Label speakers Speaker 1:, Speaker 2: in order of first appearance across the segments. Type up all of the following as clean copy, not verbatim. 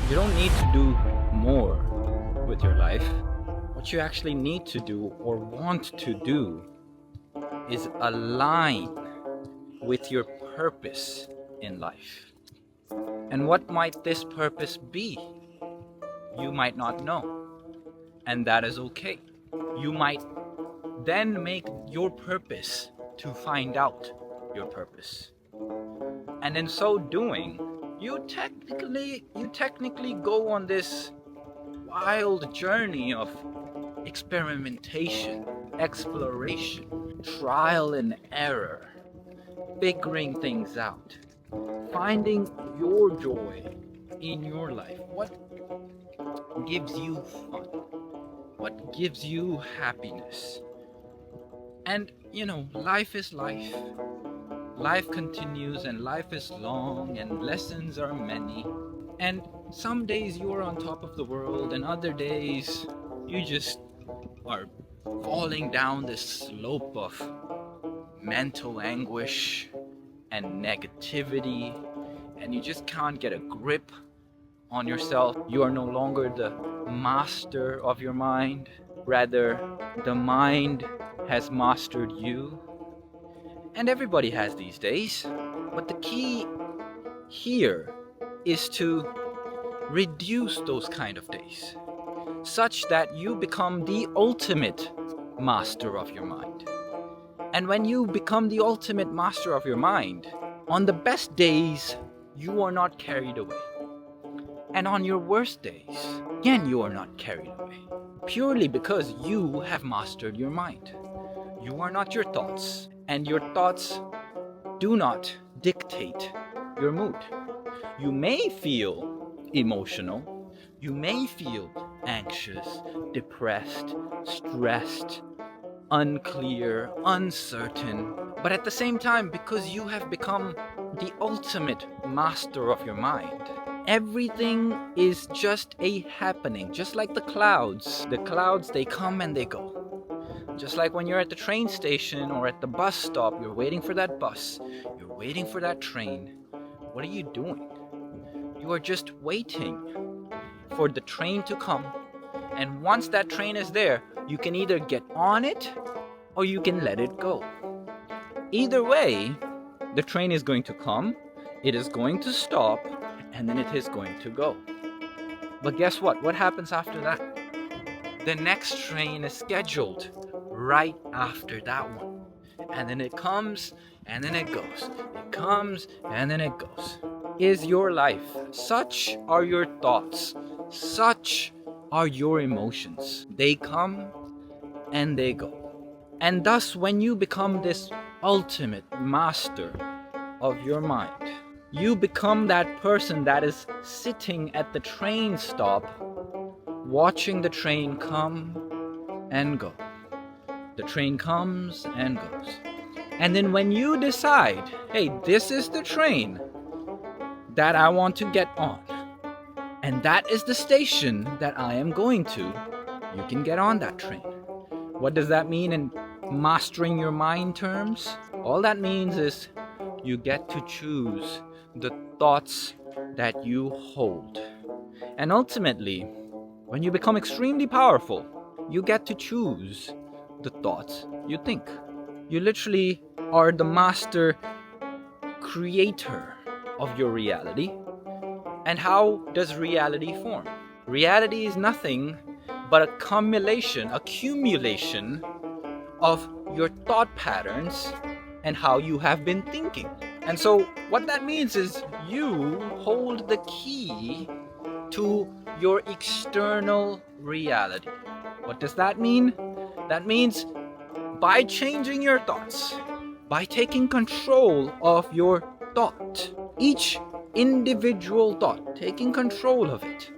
Speaker 1: You don't need to do more with your life. What you actually need to do or want to do is align with your purpose in life. And what might this purpose be? You might not know, and that is okay. You might then make your purpose to find out your purpose. And in so doing, you technically go on this wild journey of experimentation, exploration, trial and error, figuring things out, finding your joy in your life. What gives you fun? What gives you happiness? And life is life. Life continues and life is long and lessons are many. And some days you are on top of the world and other days you just are falling down this slope of mental anguish and negativity, and you just can't get a grip on yourself. You are no longer the master of your mind, rather the mind has mastered you. And everybody has these days, but the key here is to reduce those kind of days such that you become the ultimate master of your mind. And when you become the ultimate master of your mind, on the best days you are not carried away, and on your worst days again you are not carried away, purely because you have mastered your mind. You are not your thoughts, and your thoughts do not dictate your mood. You may feel emotional, you may feel anxious, depressed, stressed, unclear, uncertain, but at the same time, because you have become the ultimate master of your mind, everything is just a happening, just like the clouds. The clouds, they come and they go. Just like when you're at the train station or at the bus stop, you're waiting for that bus, you're waiting for that train. What are you doing? You are just waiting for the train to come. And once that train is there, you can either get on it or you can let it go. Either way, the train is going to come, it is going to stop, and then it is going to go. But guess what? What happens after that? The next train is scheduled right after that one. And then it comes and then it goes. It comes and then it goes. Is your life. Such are your thoughts. Such are your emotions. They come and they go. And thus, when you become this ultimate master of your mind, you become that person that is sitting at the train stop, watching the train come and go. The train comes and goes. And then when you decide, hey, this is the train that I want to get on, and that is the station that I am going to, you can get on that train. What does that mean in mastering your mind terms? All that means is you get to choose the thoughts that you hold. And ultimately, when you become extremely powerful, you get to choose the thoughts you think. You literally are the master creator of your reality. And how does reality form? Reality is nothing but accumulation of your thought patterns and how you have been thinking. And so what that means is you hold the key to your external reality. What does that mean? That means by changing your thoughts, by taking control of your thought, each individual thought, taking control of it,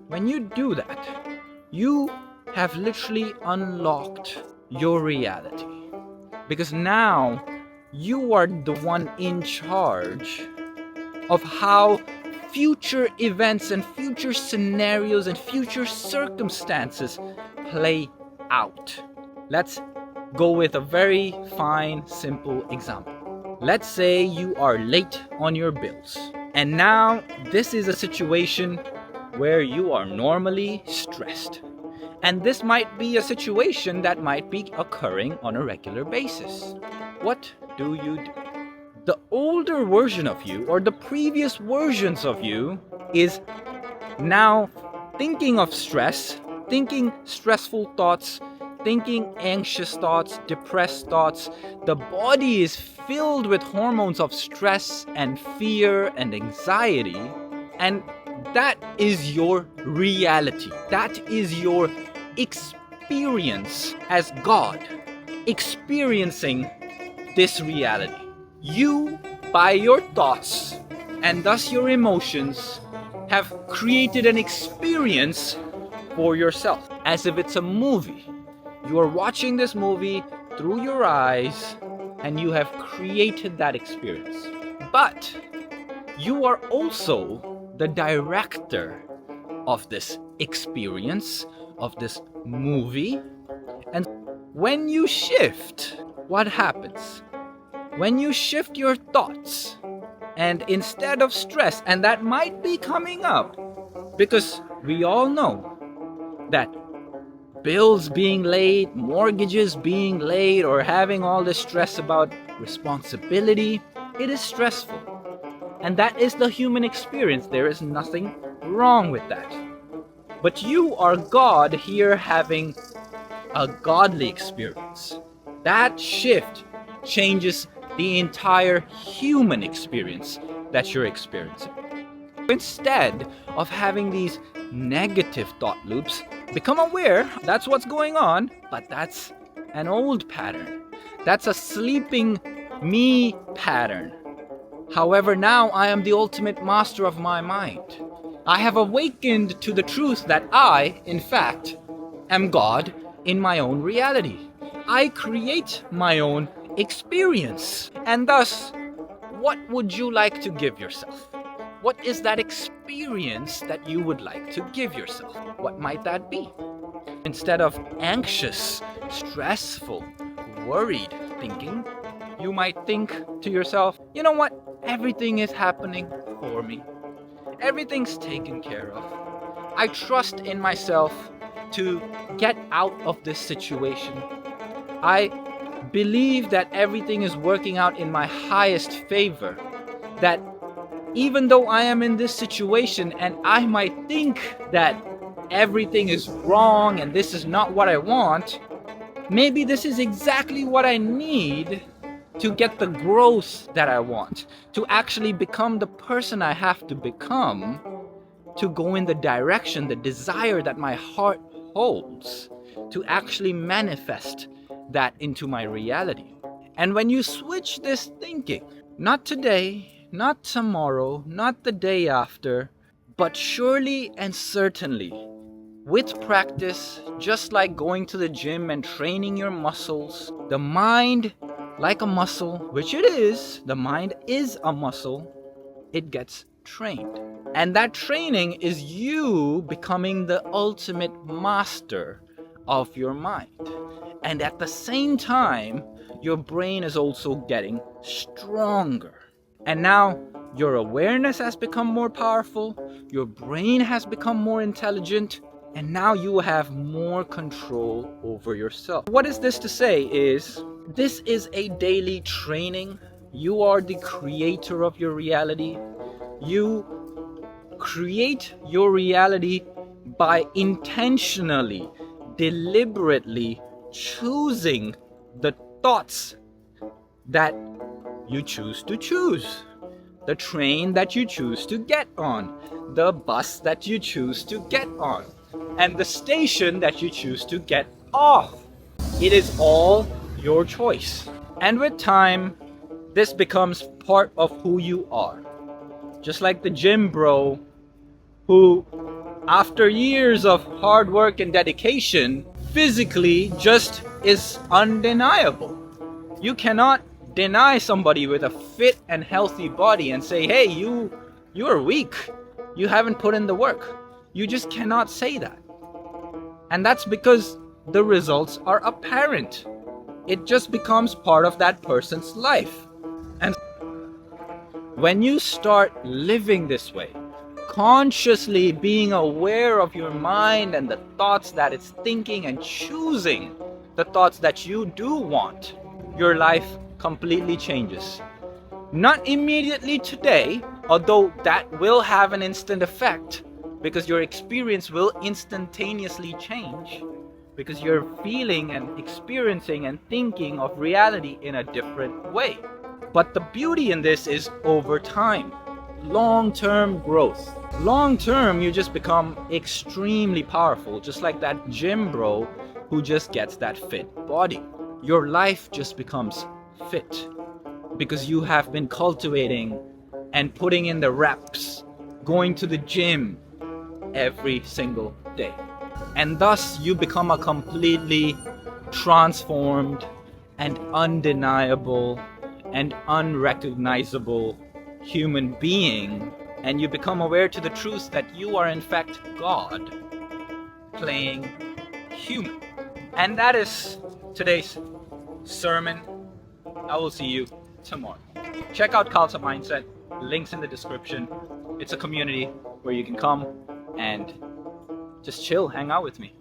Speaker 1: when you do that, you have literally unlocked your reality. Because now you are the one in charge of how future events and future scenarios and future circumstances play out. Let's go with a very fine, simple example. Let's say you are late on your bills. And now this is a situation where you are normally stressed. And this might be a situation that might be occurring on a regular basis. What do you do? The older version of you, or the previous versions of you, is now thinking of stress, thinking stressful thoughts, thinking anxious thoughts, depressed thoughts. The body is filled with hormones of stress and fear and anxiety, and that is your reality. That is your experience as God, experiencing this reality. You, by your thoughts and thus your emotions, have created an experience for yourself, as if it's a movie. You are watching this movie through your eyes, and you have created that experience. But you are also the director of this experience, of this movie. And when you shift, what happens? When you shift your thoughts, and instead of stress, and that might be coming up, because we all know that bills being late, mortgages being late, or having all this stress about responsibility, it is stressful. And that is the human experience. There is nothing wrong with that. But you are God here having a godly experience. That shift changes the entire human experience that you're experiencing. Instead of having these negative thought loops, become aware that's what's going on, but that's an old pattern. That's a sleeping me pattern. However, now I am the ultimate master of my mind. I have awakened to the truth that I, in fact, am God in my own reality. I create my own experience. And thus, what would you like to give yourself? What is that experience that you would like to give yourself? What might that be? Instead of anxious, stressful, worried thinking, you might think to yourself, you know what? Everything is happening for me. Everything's taken care of. I trust in myself to get out of this situation. I believe that everything is working out in my highest favor. That even though I am in this situation and I might think that everything is wrong and this is not what I want, maybe this is exactly what I need to get the growth that I want, to actually become the person I have to become, to go in the direction, the desire that my heart holds, to actually manifest that into my reality. And when you switch this thinking, not today, not tomorrow, not the day after, but surely and certainly, with practice, just like going to the gym and training your muscles, the mind, like a muscle, which it is, the mind is a muscle, it gets trained. And that training is you becoming the ultimate master of your mind. And at the same time, your brain is also getting stronger. And now your awareness has become more powerful, your brain has become more intelligent, and now you have more control over yourself. What is this to say is, this is a daily training. You are the creator of your reality. You create your reality by intentionally, deliberately choosing the thoughts that you choose to choose, the train that you choose to get on, the bus that you choose to get on, and the station that you choose to get off. It is all your choice. And with time, this becomes part of who you are. Just like the gym bro who, after years of hard work and dedication, physically just is undeniable. You cannot deny somebody with a fit and healthy body and say, hey, you are weak. You haven't put in the work. You just cannot say that. And that's because the results are apparent. It just becomes part of that person's life. And when you start living this way, consciously being aware of your mind and the thoughts that it's thinking and choosing the thoughts that you do want, your life completely changes. Not immediately today, although that will have an instant effect because your experience will instantaneously change because you're feeling and experiencing and thinking of reality in a different way. But the beauty in this is over time, long-term growth. Long-term, you just become extremely powerful, just like that gym bro who just gets that fit body. Your life just becomes fit because you have been cultivating and putting in the reps, going to the gym every single day. And thus you become a completely transformed and undeniable and unrecognizable human being, and you become aware to the truth that you are in fact God playing human. And that is today's sermon. I will see you tomorrow. Check out Khalsa Mindset, links in the description. It's a community where you can come and just chill, hang out with me.